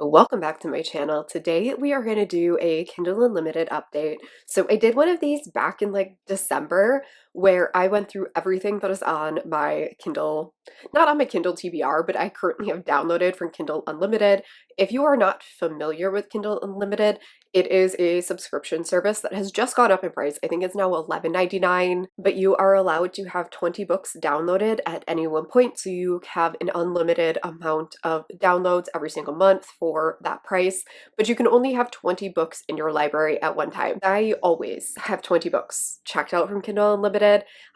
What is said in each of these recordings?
Welcome back to my channel. Today we are going to do a Kindle Unlimited update. So I did one of these back in like December where I went through everything that is on my Kindle, not on my Kindle TBR, but I currently have downloaded from Kindle Unlimited. If you are not familiar with Kindle Unlimited, it is a subscription service that has just gone up in price. I think it's now $11.99, but you are allowed to have 20 books downloaded at any one point. So you have an unlimited amount of downloads every single month for that price, but you can only have 20 books in your library at one time. I always have 20 books checked out from Kindle Unlimited.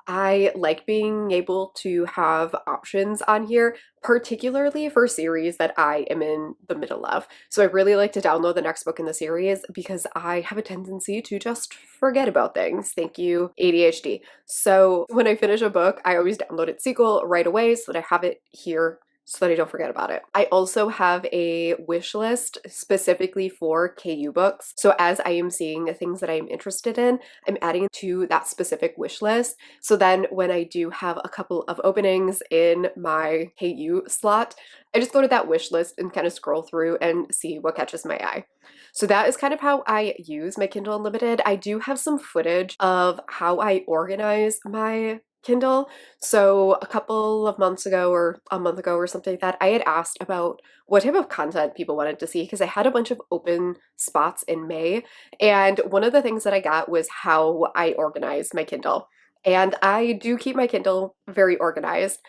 I like being able to have options on here, particularly for series that I am in the middle of. So I really like to download the next book in the series because I have a tendency to just forget about things. Thank you, ADHD. So when I finish a book, I always download its sequel right away so that I have it here so that I don't forget about it. I also have a wish list specifically for KU books. So as I am seeing things that I'm interested in, I'm adding to that specific wish list. So then when I do have a couple of openings in my KU slot, I just go to that wish list and kind of scroll through and see what catches my eye. So that is kind of how I use my Kindle Unlimited. I do have some footage of how I organize my Kindle. So a couple of months ago or a month ago or something like that, I had asked about what type of content people wanted to see because I had a bunch of open spots in May. And one of the things that I got was how I organize my Kindle. And I do keep my Kindle very organized.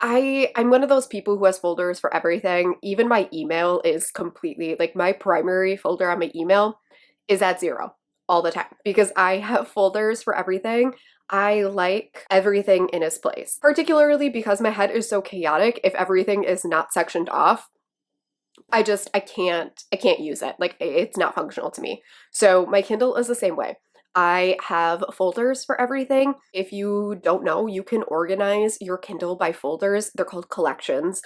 I'm one of those people who has folders for everything. Even my email is completely like my primary folder on my email is at 0 all the time because I have folders for everything. I like everything in its place, particularly because my head is so chaotic. If everything is not sectioned off, I can't use it. Like it's not functional to me. So my Kindle is the same way. I have folders for everything. If you don't know, you can organize your Kindle by folders. They're called collections.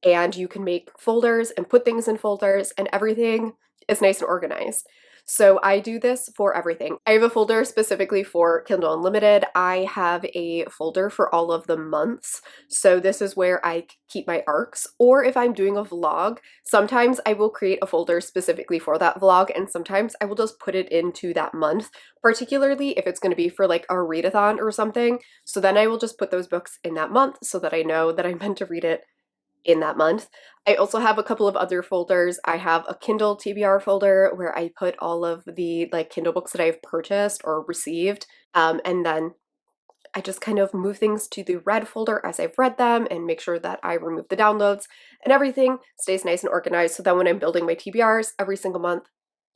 And you can make folders and put things in folders, and everything is nice and organized. So I do this for everything. I have a folder specifically for Kindle Unlimited. I have a folder for all of the months. So this is where I keep my arcs. Or if I'm doing a vlog, sometimes I will create a folder specifically for that vlog, and sometimes I will just put it into that month, particularly if it's going to be for like a readathon or something. So then I will just put those books in that month so that I know that I'm meant to read it in that month. I also have a couple of other folders. I have a Kindle TBR folder where I put all of the like Kindle books that I've purchased or received. And then I just kind of move things to the red folder as I've read them and make sure that I remove the downloads and everything stays nice and organized. So then when I'm building my TBRs every single month,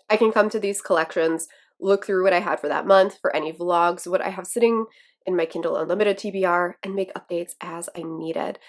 I can come to these collections, look through what I had for that month, for any vlogs, what I have sitting in my Kindle Unlimited TBR, and make updates as I needed.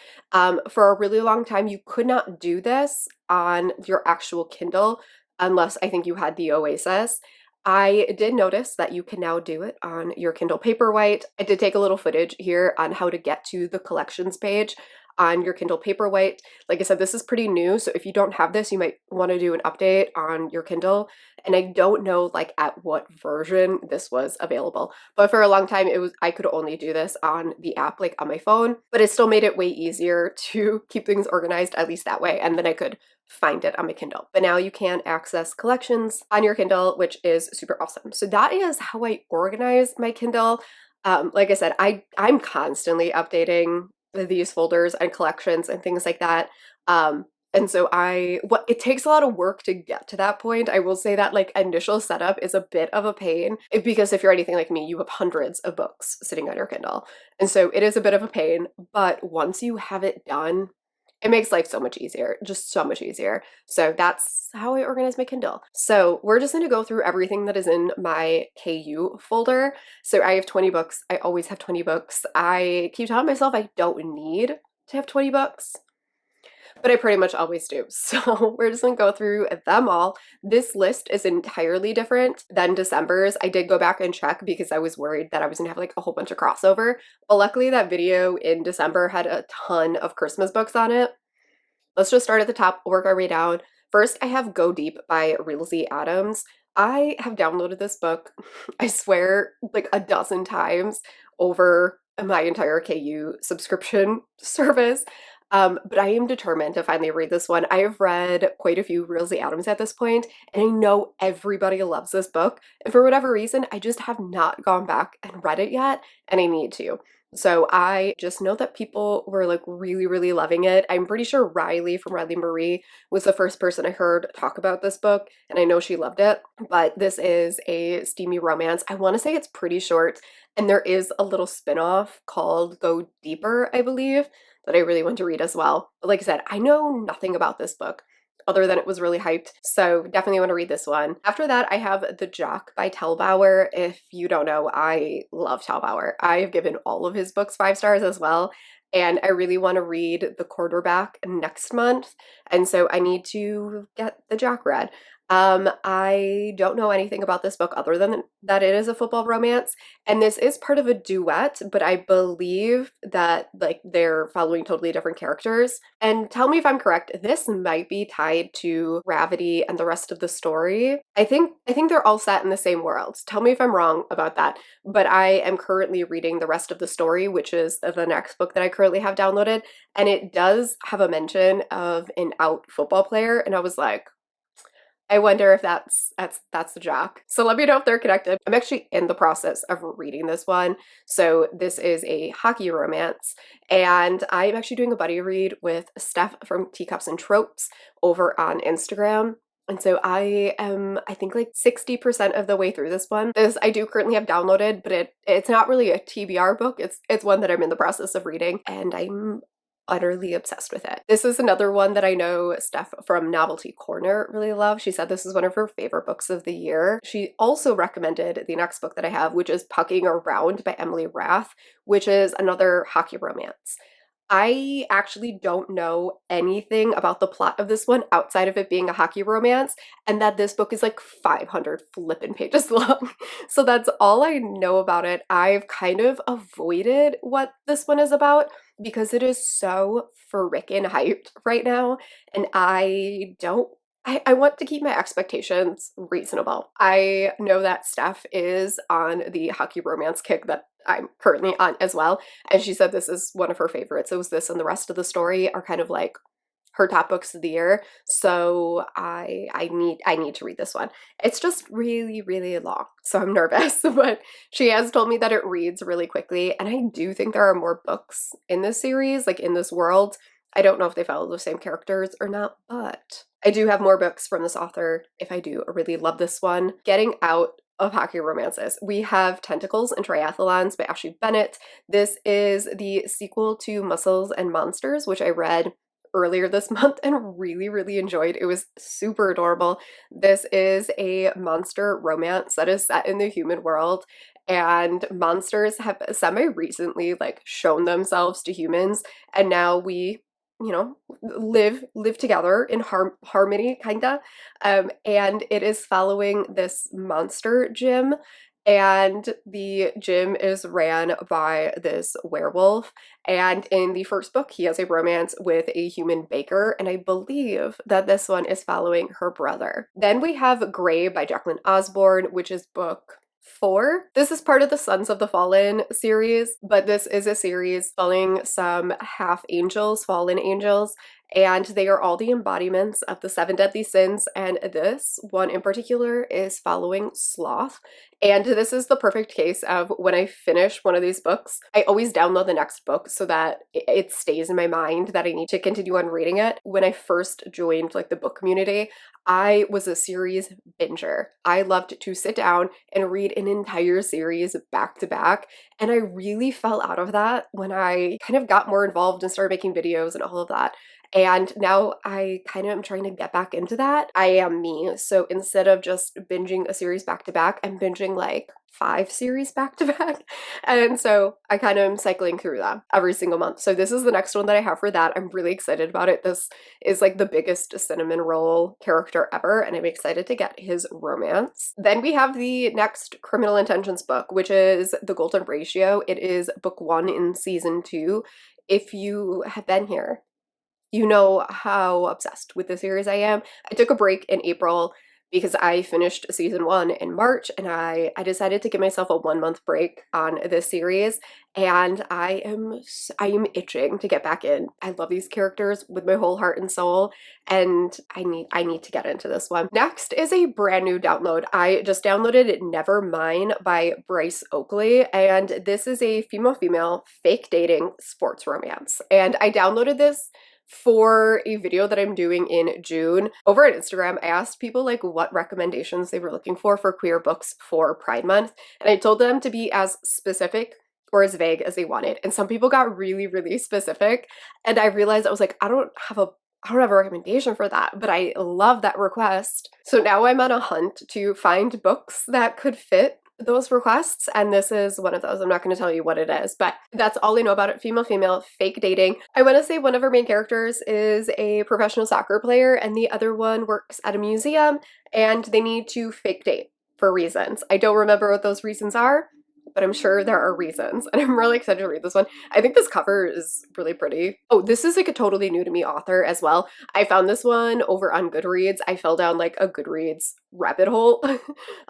For a really long time, you could not do this on your actual Kindle unless I think you had the Oasis. I did notice that you can now do it on your Kindle Paperwhite. I did take a little footage here on how to get to the collections page on your Kindle Paperwhite. Like I said, this is pretty new, so if you don't have this, you might want to do an update on your Kindle. And I don't know like at what version this was available, but for a long time I could only do this on the app, like on my phone, but it still made it way easier to keep things organized, at least that way, and then I could find it on my Kindle. But now you can access collections on your Kindle, which is super awesome. So that is how I organize my Kindle. Like I said, I'm constantly updating these folders and collections and things like that. And so it takes a lot of work to get to that point. I will say that like initial setup is a bit of a pain because if you're anything like me, you have hundreds of books sitting on your Kindle. And so it is a bit of a pain, but once you have it done, it makes life so much easier, just so much easier. So that's how I organize my Kindle. So we're just going to go through everything that is in my KU folder. So I have 20 books. I always have 20 books. I keep telling myself I don't need to have 20 books, but I pretty much always do. So we're just gonna go through them all. This list is entirely different than December's. I did go back and check because I was worried that I was gonna have like a whole bunch of crossover, but luckily that video in December had a ton of Christmas books on it. Let's just start at the top, work our way down. First, I have Go Deep by Real Adams. I have downloaded this book, I swear, like a dozen times over my entire KU subscription service. But I am determined to finally read this one. I have read quite a few Realsy Adams at this point, and I know everybody loves this book. And for whatever reason, I just have not gone back and read it yet, and I need to. So I just know that people were like really, really loving it. I'm pretty sure Riley from Riley Marie was the first person I heard talk about this book, and I know she loved it. But this is a steamy romance. I want to say it's pretty short, and there is a little spin-off called Go Deeper, I believe, that I really want to read as well. But like I said, I know nothing about this book other than it was really hyped, so definitely want to read this one. After that, I have The Jock by Tellbauer. If you don't know, I love Tellbauer. I have given all of his books 5 stars as well, and I really want to read The Quarterback next month, and so I need to get The Jock read. I don't know anything about this book other than that it is a football romance, and this is part of a duet, but I believe that like they're following totally different characters. And tell me if I'm correct, this might be tied to Gravity and the rest of the story. I think they're all set in the same world. Tell me if I'm wrong about that. But I am currently reading the rest of the story, which is the next book that I currently have downloaded, and it does have a mention of an out football player, and I was like, I wonder if that's the Jock. So let me know if they're connected. I'm actually in the process of reading this one. So this is a hockey romance, and I'm actually doing a buddy read with Stef from Teacups and Tropes over on Instagram. And so I am, I think, like 60% of the way through this one. This I do currently have downloaded, but it's not really a TBR book. It's one that I'm in the process of reading, and I'm utterly obsessed with it. This is another one that I know Steph from Novelty Corner really loved. She said this is one of her favorite books of the year. She also recommended the next book that I have, which is Pucking Around by Emily Rath, which is another hockey romance. I actually don't know anything about the plot of this one outside of it being a hockey romance, and that this book is like 500 flippin' pages long. So that's all I know about it. I've kind of avoided what this one is about because it is so frickin' hyped right now, and I want to keep my expectations reasonable. I know that Steph is on the hockey romance kick that I'm currently on as well, and she said this is one of her favorites. It was this and the rest of the story are kind of like her top books of the year. So I need to read this one. It's just really, really long, so I'm nervous, but she has told me that it reads really quickly, and I do think there are more books in this series, like in this world. I don't know if they follow the same characters or not, but I do have more books from this author if I do really love this one. Getting out of hockey romances, we have Tentacles and Triathlons by Ashley Bennett. This is the sequel to Muscles and Monsters, which I read earlier this month and really, really enjoyed. It was super adorable. This is a monster romance that is set in the human world, and monsters have semi-recently like shown themselves to humans, and now we live together in harmony, kinda. And it is following this monster gym, and the gym is ran by this werewolf. And in the first book, he has a romance with a human baker, and I believe that this one is following her brother. Then we have Gray by Jacqueline Osborne, which is book 4. This is part of the Sons of the Fallen series, but this is a series following some half angels, fallen angels, and they are all the embodiments of the 7 deadly sins, and this one in particular is following sloth. And this is the perfect case of when I finish one of these books, I always download the next book so that it stays in my mind that I need to continue on reading it. When I first joined like the book community, I was a series binger. I loved to sit down and read an entire series back to back, and I really fell out of that when I kind of got more involved and started making videos and all of that. And now I kind of am trying to get back into that. I am me. So instead of just binging a series back to back, I'm binging like 5 series back to back. And so I kind of am cycling through that every single month. So this is the next one that I have for that. I'm really excited about it. This is like the biggest cinnamon roll character ever, and I'm excited to get his romance. Then we have the next Criminal Intentions book, which is The Golden Ratio. It is book 1 in season 2. If you have been here, you know how obsessed with the series I am. I took a break in April because I finished season 1 in March, and I decided to give myself a 1 month break on this series, and I am itching to get back in. I love these characters with my whole heart and soul, and I need to get into this one. Next is a brand new download. I just downloaded Nevermind by Bryce Oakley, and this is a female-female fake dating sports romance. And I downloaded this for a video that I'm doing in June. Over on Instagram, I asked people like what recommendations they were looking for queer books for Pride Month, and I told them to be as specific or as vague as they wanted. And some people got really, really specific, and I realized I was like, I don't have a recommendation for that, but I love that request. So now I'm on a hunt to find books that could fit those requests, and this is one of those. I'm not going to tell you what it is, but that's all I know about it. Female-female, fake dating. I want to say one of our main characters is a professional soccer player, and the other one works at a museum, and they need to fake date for reasons. I don't remember what those reasons are, but I'm sure there are reasons, and I'm really excited to read this one. I think this cover is really pretty. Oh, this is like a totally new to me author as well. I found this one over on Goodreads. I fell down like a Goodreads rabbit hole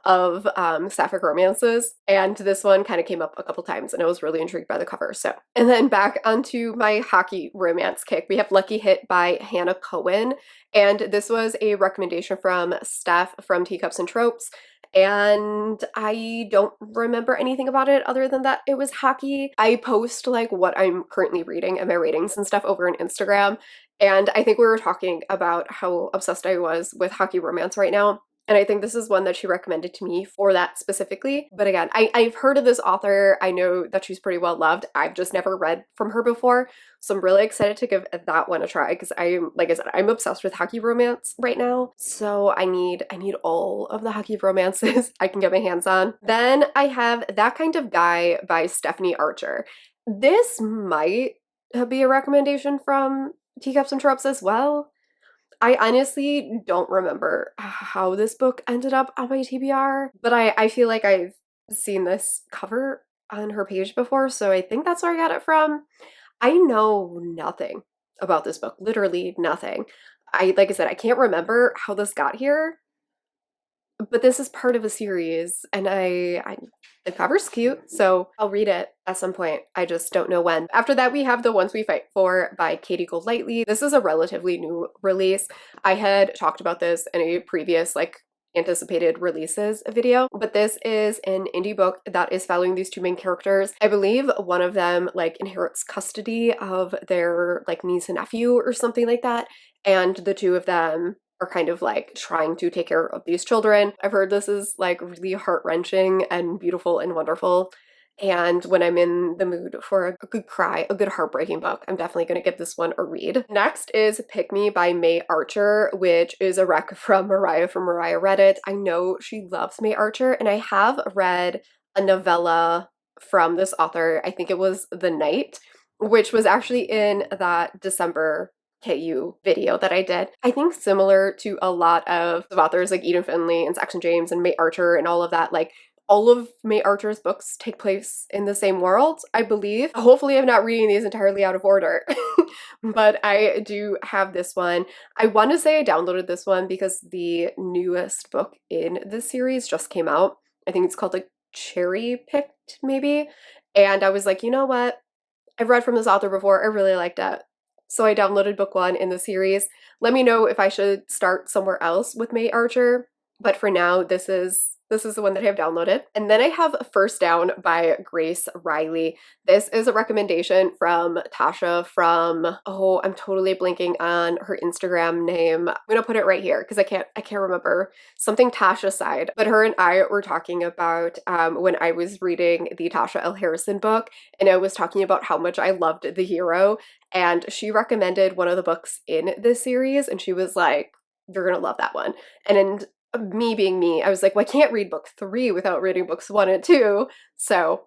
of sapphic romances, and this one kind of came up a couple times, and I was really intrigued by the cover. So, and then back onto my hockey romance kick, we have Lucky Hit by Hannah Cohen, and this was a recommendation from Stef from Teacups and Tropes. And I don't remember anything about it other than that it was hockey. I post like what I'm currently reading and my ratings and stuff over on Instagram, and I think we were talking about how obsessed I was with hockey romance right now. And I think this is one that she recommended to me for that specifically. But again, I've heard of this author. I know that she's pretty well loved. I've just never read from her before. So I'm really excited to give that one a try, because like I said, I'm obsessed with hockey romance right now. So I need all of the hockey romances I can get my hands on. Then I have That Kind of Guy by Stephanie Archer. This might be a recommendation from Teacups and Tropes as well. I honestly don't remember how this book ended up on my TBR, but I feel like I've seen this cover on her page before, so I think that's where I got it from. I know nothing about this book, literally nothing. Like I said, I can't remember how this got here, but this is part of a series, and the cover's cute, so I'll read it at some point. I just don't know when. After that, we have The Ones We Fight For by Katie Golightly. This is a relatively new release. I had talked about this in a previous like anticipated releases video, but this is an indie book that is following these two main characters. I believe one of them like inherits custody of their like niece and nephew or something like that, and the two of them are kind of like trying to take care of these children. I've heard this is like really heart-wrenching and beautiful and wonderful. And when I'm in the mood for a good cry, a good heartbreaking book, I'm definitely going to give this one a read. Next is Pick Me by May Archer, which is a rec from Mariah Reddit. I know she loves May Archer, and I have read a novella from this author. I think it was The Night, which was actually in that December KU video that I did. I think similar to a lot of authors like Eden Finley and Saxon James and May Archer and all of that, like all of May Archer's books take place in the same world, I believe. Hopefully I'm not reading these entirely out of order, but I do have this one. I want to say I downloaded this one because the newest book in this series just came out. I think it's called like Cherry Picked maybe. And I was like, you know what? I've read from this author before. I really liked it. So I downloaded book 1 in the series. Let me know if I should start somewhere else with May Archer, but for now, this is the one that I have downloaded. And then I have First Down by Grace Riley. This is a recommendation from Tasha from, oh, I'm totally blanking on her Instagram name. I'm gonna put it right here because I can't remember. Something Tasha side. But her and I were talking about when I was reading the Tasha L. Harrison book, and I was talking about how much I loved The Hero, and she recommended one of the books in this series, and she was like, you're gonna love that one. And me being me, I was like, well, I can't read book 3 without reading books 1 and 2. So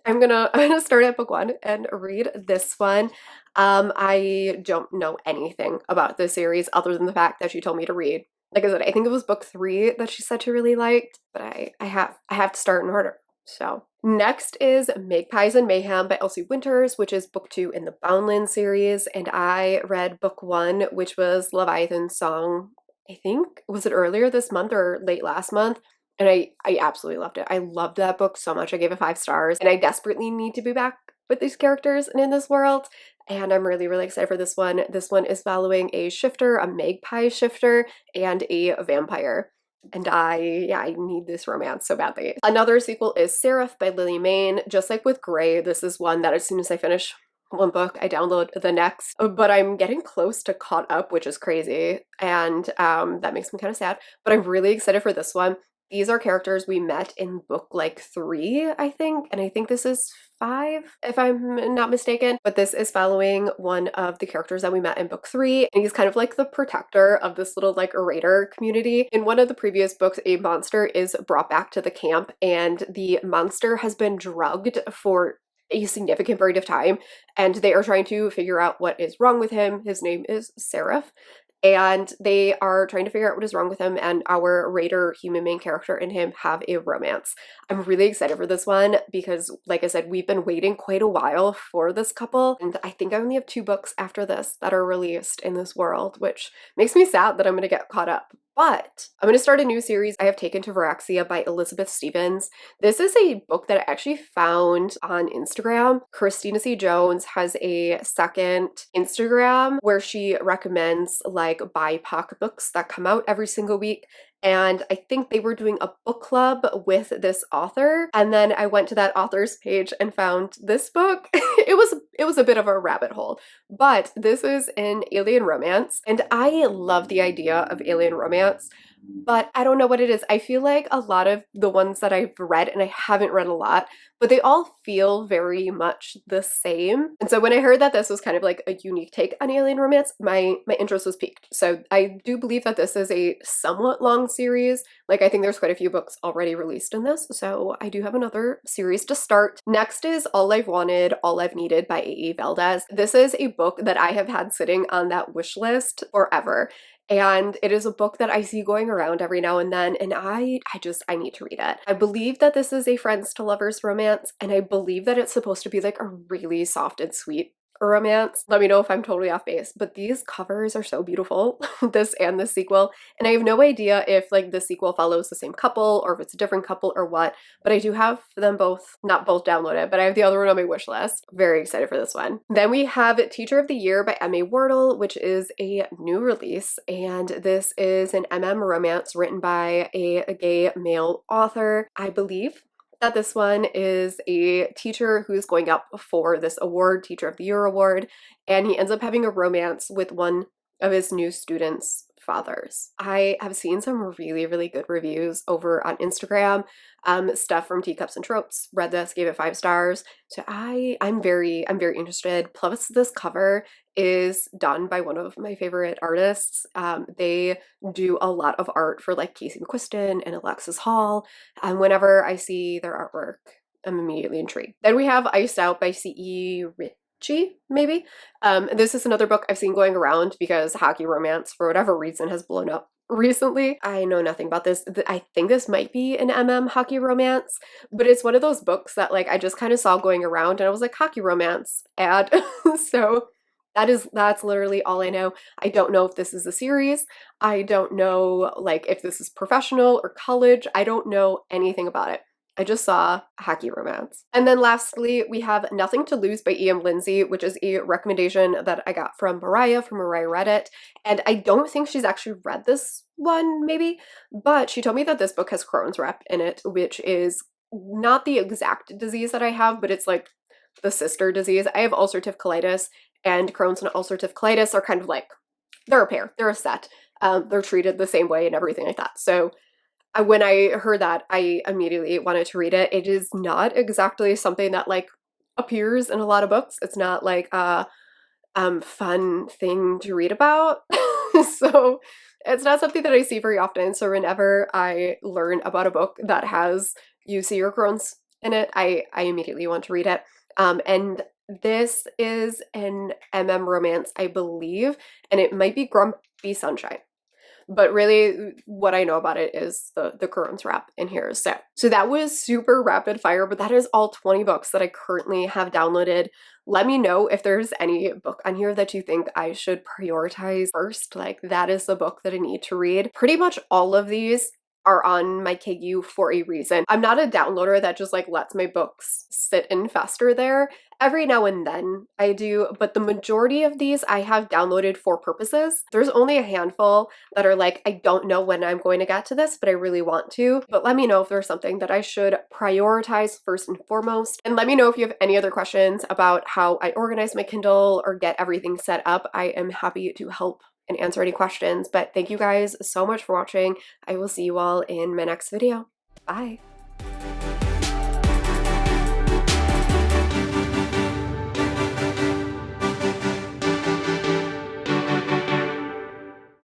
I'm gonna start at book 1 and read this one. I don't know anything about this series other than the fact that she told me to read. Like I said, I think it was book 3 that she said she really liked, but I have to start in order. So next is Magpies and Mayhem by Elsie Winters, which is book 2 in the Boundland series, and I read book 1, which was Leviathan's Song I think, was it earlier this month or late last month? And I absolutely loved it. I loved that book so much. I gave it 5 stars, and I desperately need to be back with these characters and in this world. And I'm really, really excited for this one. This one is following a shifter, a magpie shifter, and a vampire. And yeah, I need this romance so badly. Another sequel is Seraph by Lily Mayne. Just like with Grey, this is one that as soon as I finish one book, I download the next. But I'm getting close to caught up, which is crazy. And that makes me kind of sad. But I'm really excited for this one. These are characters we met in book like 3, I think, and I think this is 5, if I'm not mistaken. But this is following one of the characters that we met in book 3, and he's kind of like the protector of this little like raider community. In one of the previous books, a monster is brought back to the camp, and the monster has been drugged for a significant period of time, and they are trying to figure out what is wrong with him. His name is Seraph. And they are trying to figure out what is wrong with him, and our raider human main character and him have a romance. I'm really excited for this one because, like I said, we've been waiting quite a while for this couple, and I think I only have 2 books after this that are released in this world, which makes me sad that I'm going to get caught up. But I'm going to start a new series I have taken to Viraxia by Elizabeth Stevens. This is a book that I actually found on Instagram. Christina C. Jones has a second Instagram where she recommends like BIPOC books that come out every single week. And I think they were doing a book club with this author. And then I went to that author's page and found this book. It was a bit of a rabbit hole, but this is an alien romance. And I love the idea of alien romance, but I don't know what it is. I feel like a lot of the ones that I've read, and I haven't read a lot, but they all feel very much the same. And so when I heard that this was kind of like a unique take on alien romance, my interest was piqued. So I do believe that this is a somewhat long series. Like, I think there's quite a few books already released in this, so I do have another series to start. Next is All I've Wanted, All I've Needed by A.E. Valdez. This is a book that I have had sitting on that wish list forever. And it is a book that I see going around every now and then, and I need to read it. I believe that this is a friends to lovers romance, and I believe that it's supposed to be like a really soft and sweet romance. Let me know if I'm totally off base, but these covers are so beautiful, this and the sequel, and I have no idea if like the sequel follows the same couple or if it's a different couple or what, but I do have them both, not both downloaded, but I have the other one on my wish list. Very excited for this one. Then we have Teacher of the Year by M.A. Wardle, which is a new release, and this is an romance written by a gay male author. I believe that this one is a teacher who's going up for this award, Teacher of the Year award, and he ends up having a romance with one of his new students' fathers. I have seen some really, really good reviews over on Instagram. Stef from Teacups and Tropes read this, gave it 5 stars. So I'm very interested. Plus, this cover is done by one of my favorite artists. They do a lot of art for like Casey McQuiston and Alexis Hall, and whenever I see their artwork, I'm immediately intrigued. Then we have Iced Out by C.E. Ritchie, maybe. This is another book I've seen going around because hockey romance, for whatever reason, has blown up recently. I know nothing about this. I think this might be an hockey romance, but it's one of those books that like I just kind of saw going around and I was like, hockey romance ad. So that's literally all I know. I don't know if this is a series. I don't know like if this is professional or college. I don't know anything about it. I just saw hockey romance. And then lastly, we have Nothing to Lose by E.M. Lindsay, which is a recommendation that I got from Mariah Read It. And I don't think she's actually read this one, maybe, but she told me that this book has Crohn's rep in it, which is not the exact disease that I have, but it's like the sister disease. I have ulcerative colitis, and Crohn's and ulcerative colitis are kind of like, they're a pair, they're a set. They're treated the same way and everything like that. So when I heard that, I immediately wanted to read it. It is not exactly something that like appears in a lot of books. It's not like a fun thing to read about. So it's not something that I see very often. So whenever I learn about a book that has UC or Crohn's in it, I immediately want to read it. And this is an romance, I believe, and it might be Grumpy Sunshine. But really what I know about it is the currents wrap in here. So that was super rapid fire, but that is all 20 books that I currently have downloaded. Let me know if there's any book on here that you think I should prioritize first. Like, that is the book that I need to read. Pretty much all of these are on my KU for a reason. I'm not a downloader that just like lets my books sit and fester there. Every now and then I do, but the majority of these I have downloaded for purposes. There's only a handful that are like, I don't know when I'm going to get to this, but I really want to. But let me know if there's something that I should prioritize first and foremost. And let me know if you have any other questions about how I organize my Kindle or get everything set up. I am happy to help and answer any questions. But thank you guys so much for watching. I will see you all in my next video. Bye.